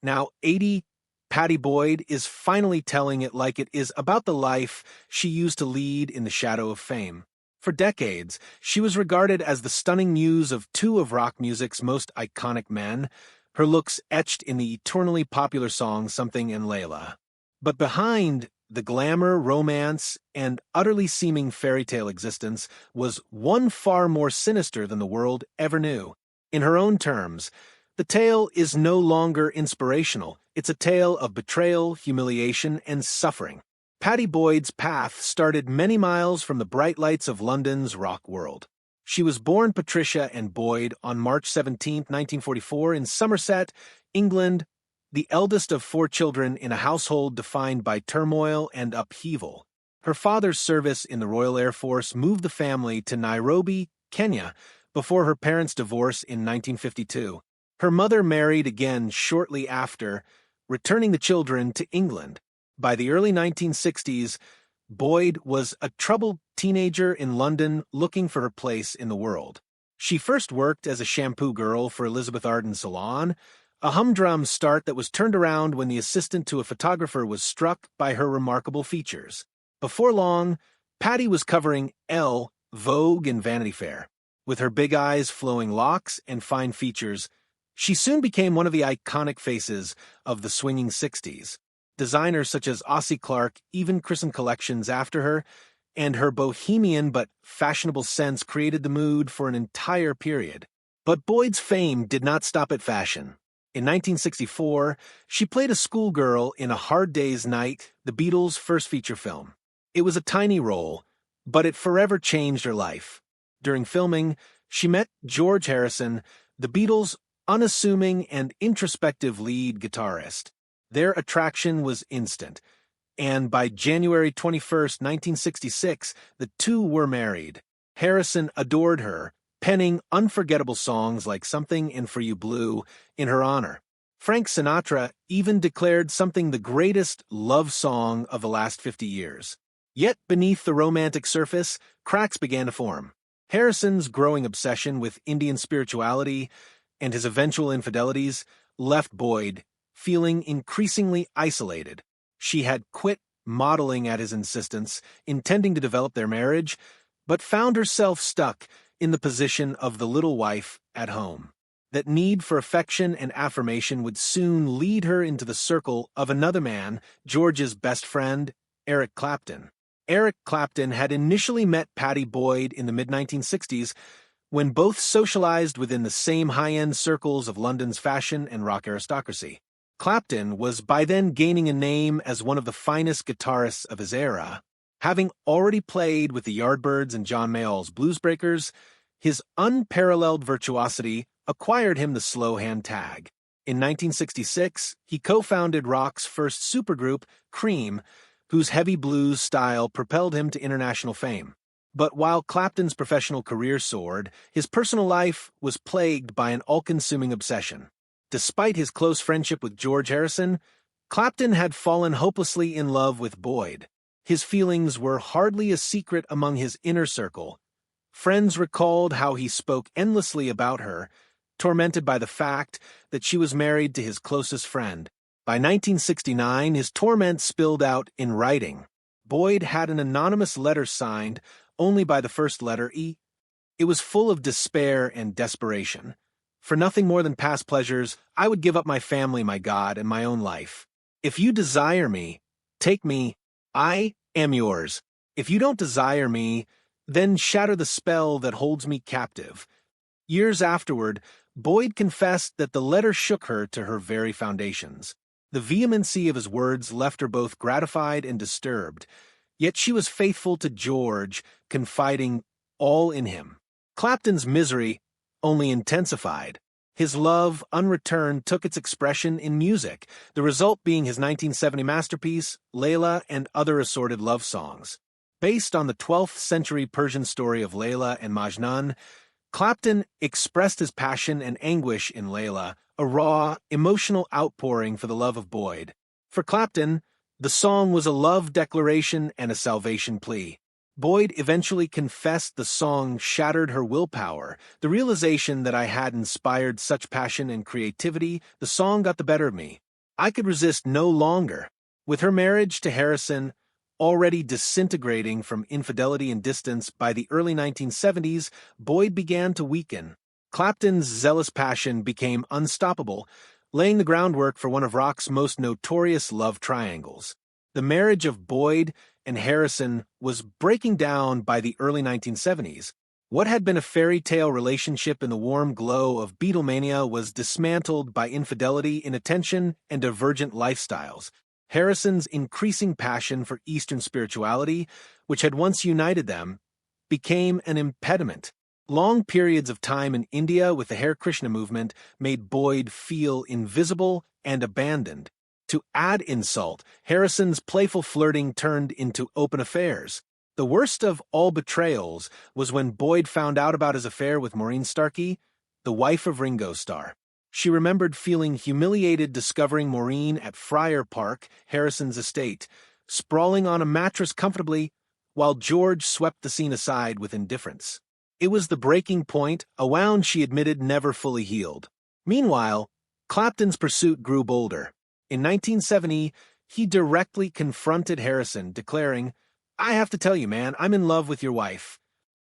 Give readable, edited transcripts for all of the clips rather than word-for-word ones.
Now, 80 Pattie Boyd is finally telling it like it is about the life she used to lead in the shadow of fame. For decades, she was regarded as the stunning muse of two of rock music's most iconic men, her looks etched in the eternally popular songs Something and Layla. But behind the glamour, romance, and utterly seeming fairy tale existence was one far more sinister than the world ever knew. In her own terms, the tale is no longer inspirational. It's a tale of betrayal, humiliation, and suffering. Pattie Boyd's path started many miles from the bright lights of London's rock world. She was born Patricia Ann Boyd on March 17, 1944, in Somerset, England, the eldest of four children in a household defined by turmoil and upheaval. Her father's service in the Royal Air Force moved the family to Nairobi, Kenya, before her parents' divorce in 1952. Her mother married again shortly after, returning the children to England. By the early 1960s, Boyd was a troubled teenager in London looking for her place in the world. She first worked as a shampoo girl for Elizabeth Arden's salon, a humdrum start that was turned around when the assistant to a photographer was struck by her remarkable features. Before long, Pattie was covering Elle, Vogue, and Vanity Fair. With her big eyes, flowing locks, and fine features, she soon became one of the iconic faces of the swinging 60s. Designers such as Ossie Clark even christened collections after her, and her bohemian but fashionable sense created the mood for an entire period. But Boyd's fame did not stop at fashion. In 1964, she played a schoolgirl in A Hard Day's Night, the Beatles' first feature film. It was a tiny role, but it forever changed her life. During filming, she met George Harrison, the Beatles' unassuming and introspective lead guitarist. Their attraction was instant, and by January 21, 1966, the two were married. Harrison adored her, penning unforgettable songs like Something and For You Blue in her honor. Frank Sinatra even declared Something the greatest love song of the last 50 years. Yet beneath the romantic surface, cracks began to form. Harrison's growing obsession with Indian spirituality and his eventual infidelities left Boyd feeling increasingly isolated. She had quit modeling at his insistence, intending to develop their marriage, but found herself stuck in the position of the little wife at home. That need for affection and affirmation would soon lead her into the circle of another man, George's best friend, Eric Clapton. Eric Clapton had initially met Pattie Boyd in the mid-1960s when both socialized within the same high-end circles of London's fashion and rock aristocracy. Clapton was by then gaining a name as one of the finest guitarists of his era. Having already played with the Yardbirds and John Mayall's Bluesbreakers, his unparalleled virtuosity acquired him the slow hand tag. In 1966, he co-founded rock's first supergroup, Cream, whose heavy blues style propelled him to international fame. But while Clapton's professional career soared, his personal life was plagued by an all-consuming obsession. Despite his close friendship with George Harrison, Clapton had fallen hopelessly in love with Boyd. His feelings were hardly a secret among his inner circle. Friends recalled how he spoke endlessly about her, tormented by the fact that she was married to his closest friend. By 1969, his torment spilled out in writing. Boyd had an anonymous letter signed only by the first letter E. It was full of despair and desperation. For nothing more than past pleasures, I would give up my family, my God, and my own life. If you desire me, take me. I am yours. If you don't desire me, then shatter the spell that holds me captive. Years afterward, Boyd confessed that the letter shook her to her very foundations. The vehemency of his words left her both gratified and disturbed, yet she was faithful to George, confiding all in him. Clapton's misery only intensified. His love, unreturned, took its expression in music, the result being his 1970 masterpiece, Layla and Other Assorted Love Songs. Based on the 12th century Persian story of Layla and Majnun, Clapton expressed his passion and anguish in Layla, a raw, emotional outpouring for the love of Boyd. For Clapton, the song was a love declaration and a salvation plea. Boyd eventually confessed the song shattered her willpower. The realization that I had inspired such passion and creativity, the song got the better of me. I could resist no longer. With her marriage to Harrison already disintegrating from infidelity and distance by the early 1970s, Boyd began to weaken. Clapton's zealous passion became unstoppable, laying the groundwork for one of rock's most notorious love triangles. The marriage of Boyd and Harrison was breaking down by the early 1970s. What had been a fairy tale relationship in the warm glow of Beatlemania was dismantled by infidelity, inattention, and divergent lifestyles. Harrison's increasing passion for Eastern spirituality, which had once united them, became an impediment. Long periods of time in India with the Hare Krishna movement made Boyd feel invisible and abandoned. To add insult, Harrison's playful flirting turned into open affairs. The worst of all betrayals was when Boyd found out about his affair with Maureen Starkey, the wife of Ringo Starr. She remembered feeling humiliated discovering Maureen at Friar Park, Harrison's estate, sprawling on a mattress comfortably, while George swept the scene aside with indifference. It was the breaking point, a wound she admitted never fully healed. Meanwhile, Clapton's pursuit grew bolder. In 1970, he directly confronted Harrison, declaring, "I have to tell you, man, I'm in love with your wife."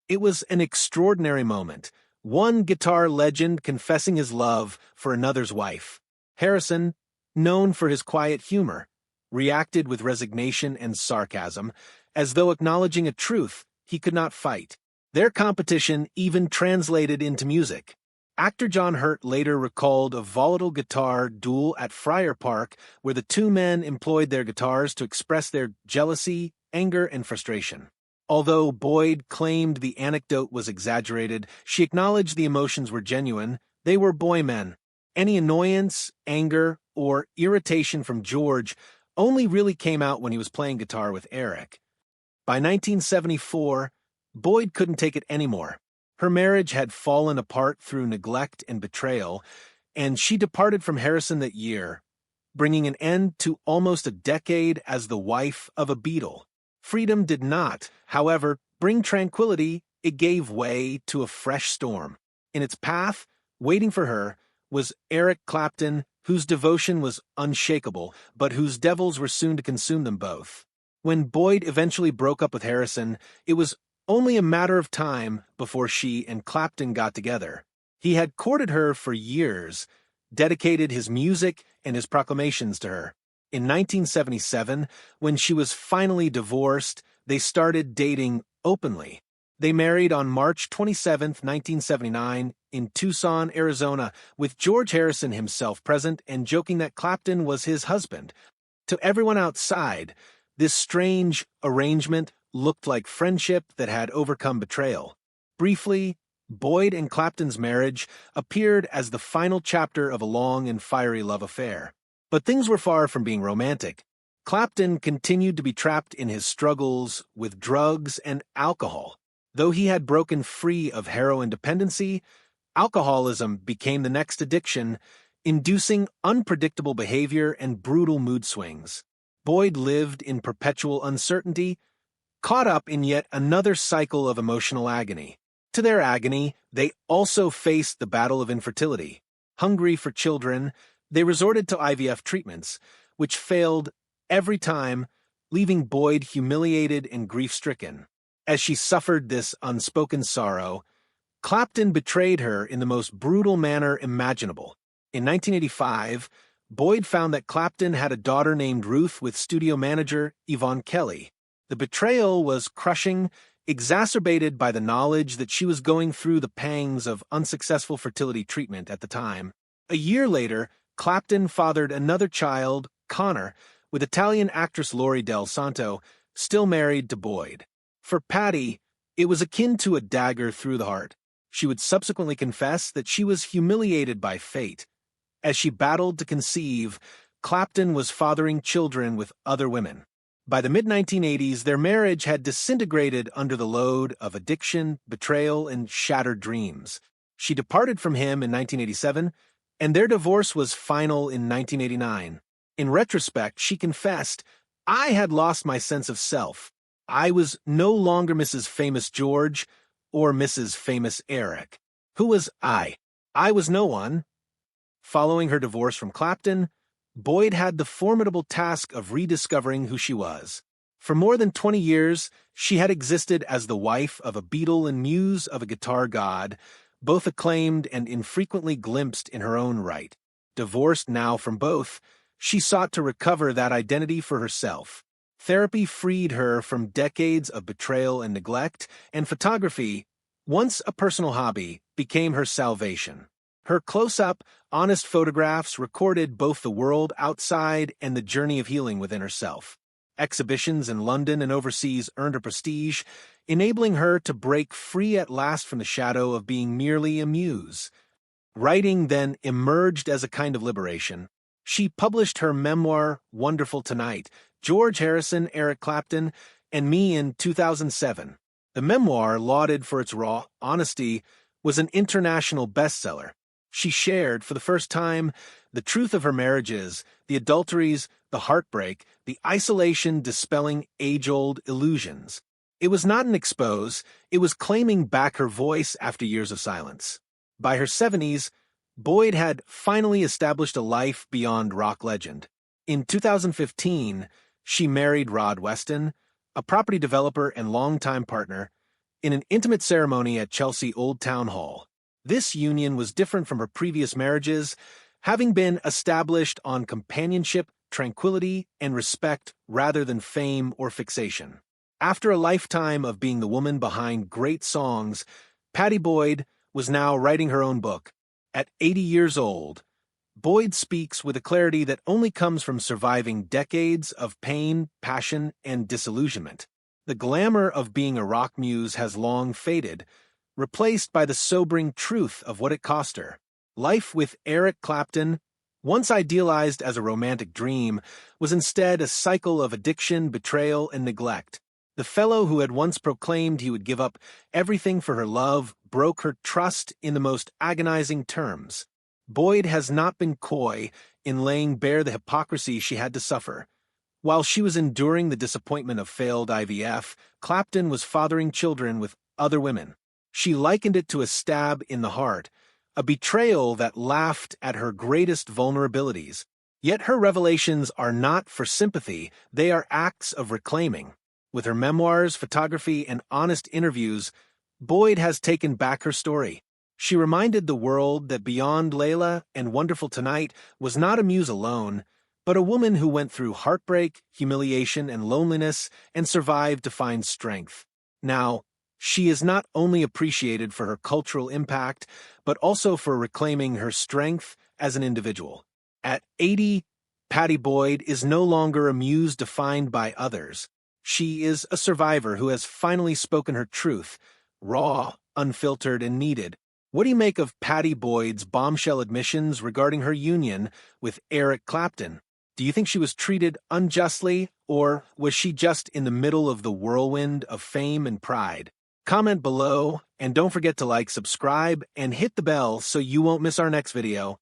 It was an extraordinary moment. One guitar legend confessing his love for another's wife. Harrison, known for his quiet humor, reacted with resignation and sarcasm, as though acknowledging a truth he could not fight. Their competition even translated into music. Actor John Hurt later recalled a volatile guitar duel at Friar Park where the two men employed their guitars to express their jealousy, anger, and frustration. Although Boyd claimed the anecdote was exaggerated, she acknowledged the emotions were genuine. They were boy men. Any annoyance, anger, or irritation from George only really came out when he was playing guitar with Eric. By 1974, Boyd couldn't take it anymore. Her marriage had fallen apart through neglect and betrayal, and she departed from Harrison that year, bringing an end to almost a decade as the wife of a Beatle. Freedom did not, however, bring tranquility. It gave way to a fresh storm. In its path, waiting for her, was Eric Clapton, whose devotion was unshakable, but whose devils were soon to consume them both. When Boyd eventually broke up with Harrison, it was only a matter of time before she and Clapton got together. He had courted her for years, dedicated his music and his proclamations to her. In 1977, when she was finally divorced, they started dating openly. They married on March 27, 1979, in Tucson, Arizona, with George Harrison himself present and joking that Clapton was his husband. To everyone outside, this strange arrangement looked like friendship that had overcome betrayal. Briefly, Boyd and Clapton's marriage appeared as the final chapter of a long and fiery love affair. But things were far from being romantic. Clapton continued to be trapped in his struggles with drugs and alcohol. Though he had broken free of heroin dependency, alcoholism became the next addiction, inducing unpredictable behavior and brutal mood swings. Boyd lived in perpetual uncertainty, caught up in yet another cycle of emotional agony. To their agony, they also faced the battle of infertility. Hungry for children, they resorted to IVF treatments, which failed every time, leaving Boyd humiliated and grief-stricken. As she suffered this unspoken sorrow, Clapton betrayed her in the most brutal manner imaginable. In 1985, Boyd found that Clapton had a daughter named Ruth with studio manager Yvonne Kelly. The betrayal was crushing, exacerbated by the knowledge that she was going through the pangs of unsuccessful fertility treatment at the time. A year later, Clapton fathered another child, Connor, with Italian actress Lori Del Santo, still married to Boyd. For Pattie, it was akin to a dagger through the heart. She would subsequently confess that she was humiliated by fate. As she battled to conceive, Clapton was fathering children with other women. By the mid-1980s, their marriage had disintegrated under the load of addiction, betrayal, and shattered dreams. She departed from him in 1987, and their divorce was final in 1989. In retrospect, she confessed, "I had lost my sense of self. I was no longer Mrs. Famous George or Mrs. Famous Eric. Who was I? I was no one." Following her divorce from Clapton, Boyd had the formidable task of rediscovering who she was. For more than 20 years, she had existed as the wife of a Beatle and muse of a guitar god, both acclaimed and infrequently glimpsed in her own right. Divorced now from both, she sought to recover that identity for herself. Therapy freed her from decades of betrayal and neglect, and photography, once a personal hobby, became her salvation. Her close-up, honest photographs recorded both the world outside and the journey of healing within herself. Exhibitions in London and overseas earned her prestige, enabling her to break free at last from the shadow of being merely a muse. Writing then emerged as a kind of liberation. She published her memoir, Wonderful Tonight, George Harrison, Eric Clapton, and Me in 2007. The memoir, lauded for its raw honesty, was an international bestseller. She shared, for the first time, the truth of her marriages, the adulteries, the heartbreak, the isolation dispelling age-old illusions. It was not an expose, it was claiming back her voice after years of silence. By her 70s, Boyd had finally established a life beyond rock legend. In 2015, she married Rod Weston, a property developer and longtime partner, in an intimate ceremony at Chelsea Old Town Hall. This union was different from her previous marriages, having been established on companionship, tranquility, and respect rather than fame or fixation. After a lifetime of being the woman behind great songs, Pattie Boyd was now writing her own book. At 80 years old, Boyd speaks with a clarity that only comes from surviving decades of pain, passion, and disillusionment. The glamour of being a rock muse has long faded, replaced by the sobering truth of what it cost her. Life with Eric Clapton, once idealized as a romantic dream, was instead a cycle of addiction, betrayal, and neglect. The fellow who had once proclaimed he would give up everything for her love broke her trust in the most agonizing terms. Boyd has not been coy in laying bare the hypocrisy she had to suffer. While she was enduring the disappointment of failed IVF, Clapton was fathering children with other women. She likened it to a stab in the heart, a betrayal that laughed at her greatest vulnerabilities. Yet her revelations are not for sympathy, they are acts of reclaiming. With her memoirs, photography, and honest interviews, Boyd has taken back her story. She reminded the world that beyond Layla and Wonderful Tonight was not a muse alone, but a woman who went through heartbreak, humiliation, and loneliness and survived to find strength. Now, she is not only appreciated for her cultural impact, but also for reclaiming her strength as an individual. At 80, Pattie Boyd is no longer a muse defined by others. She is a survivor who has finally spoken her truth, raw, unfiltered, and needed. What do you make of Pattie Boyd's bombshell admissions regarding her union with Eric Clapton? Do you think she was treated unjustly, or was she just in the middle of the whirlwind of fame and pride? Comment below, and don't forget to like, subscribe, and hit the bell so you won't miss our next video.